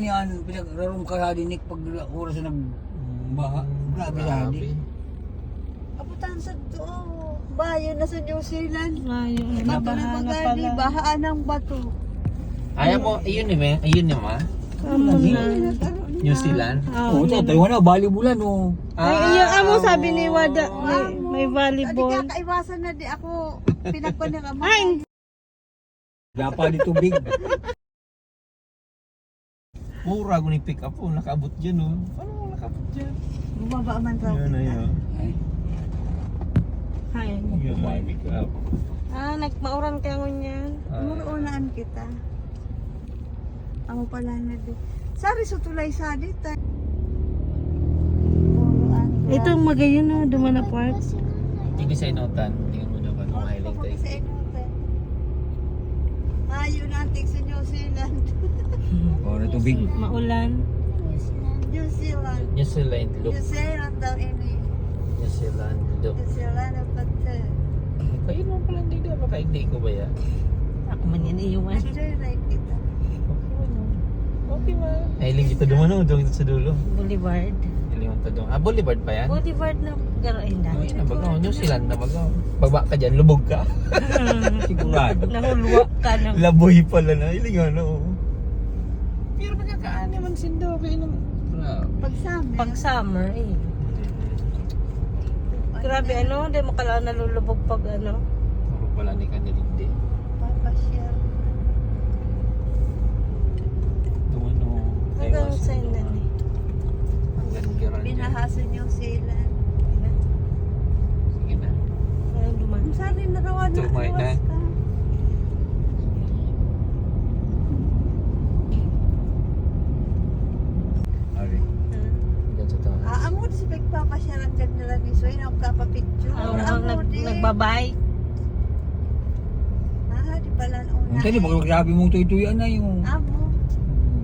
niyan, pinagrarong ka din Nick pag oras na nagbaha. Grabe sa adik. Kaputan sa to. Bayo na sa New Zealand. Ngayon, Bato na nabaha na magadi, pala. bahaan ng bato. Ayaw mo, ayun ni ma. Amo na. New Zealand. Oo, tayo na, balibulan o. Ay, yung amo sabi ni Wada, may Adi volleyball. kakaiwasan na di ako. Pinagpan ng ama. Ay, Dapa di tubig. Mura ko ni pick up po, nakaabot dyan oh. Paano mo nakaabot dyan? Bumaba man raw Yun na kita. yun. Hi. Yun na yung pick up. Nagmauran ka ngunyan. Murunaan kita. Amo pala na di. Sari sutulay sa dita. Murunaan. Ito magayon na, dumana park. Hindi sa inutan, tingnan mo daw kung mahiling tayo. Sa inutan. Ayo natin sa New Zealand. Oo, na tubig. Maulan. New Zealand. New Zealand, look. New Zealand daw ini. New Zealand, look. New Zealand ang pati. Kayo naman pala hindi na, baka hindi ko ba yan? Ako man yan iiwan. Enjoy life kita. Okay ma. Hiling kita dumano, doon kita sa dulo. Boulevard. Hiling mo doon. Boulevard pa yan? Boulevard na garoin na. Ay, nabagaw. New Zealand, nabagaw. Baba ka dyan, lubog ka. Sigurado. Nahulwa ka na. Laboy pala na, hiling ano. Pero magkakaani man sindo, kayo naman. Pag summer. Pag summer eh. Grabe ano, hindi mo kailangan nalulubog pag ano. Puro pala ni kanilindi. Papasyal. Dumano. Hanggang sa inan eh. Hanggang giran dyan. Binaha sa New Zealand. Sige na. Walang duman. Ang sari na rawan na Tumay na. luwas ka. Ari. Hanggang sa taas. Amo di si pagpapasyalan dyan nila ni Soy na magkapapicture. Amo di. Nagbabay. Di pala una. Ang tali, baka grabe mong tuytuyan na yung Amo.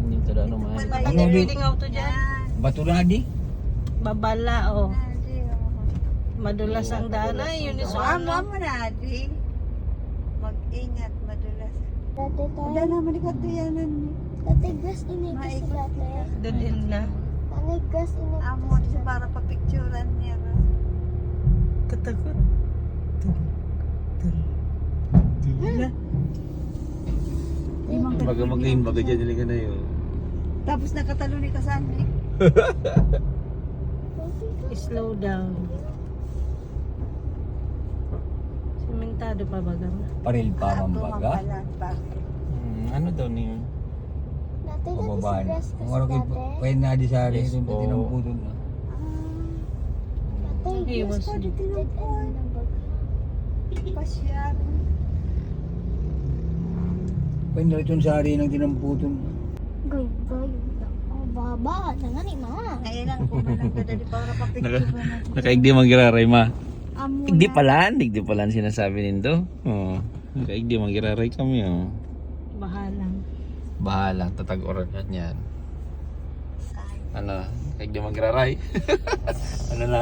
Yung tada naman. Pala Ano, Ano di? building auto dyan? Yan. bato na di. Babala oh. Nadi, Madulas ang daan ay yun is Amo ano. mo nadi. Mag-ingat, madulas. Wala naman ikatuyanan ni. Dati gas ini kasi Maikot dati. kita. Dudin na. Ano gas ini Amo di siya para papicturean niya. Katakot. Limang Baga mag-game, baga dyan, hiling ka na yun. Tapos nakatalo ni Kasanli. Slow down. Sementado pa baga mo. Paril pa mambaga. Pa. Ano daw niyo? Dati kasi Pababaan. gas Kung kasi ano dati. kayo na di sa rin, Yes yung po. tinamputol na. Dati He was Pa di dead tinapon. end ng baga. Pasyal. Kaya na rin sa rin ang tinamputol na. Goy, goy. Oh, baba. Nanga ni ma. Ngayon lang kung anong gadali para papicturean natin. Nakaigdi magiraray ma. Amo Igdi na. pala sinasabi nindo. Oo. Nakaigdi magiraray kami oh. Bahalang. Bahala, tatag-oran yan. Ano, nakaigdi magiraray. Ano na?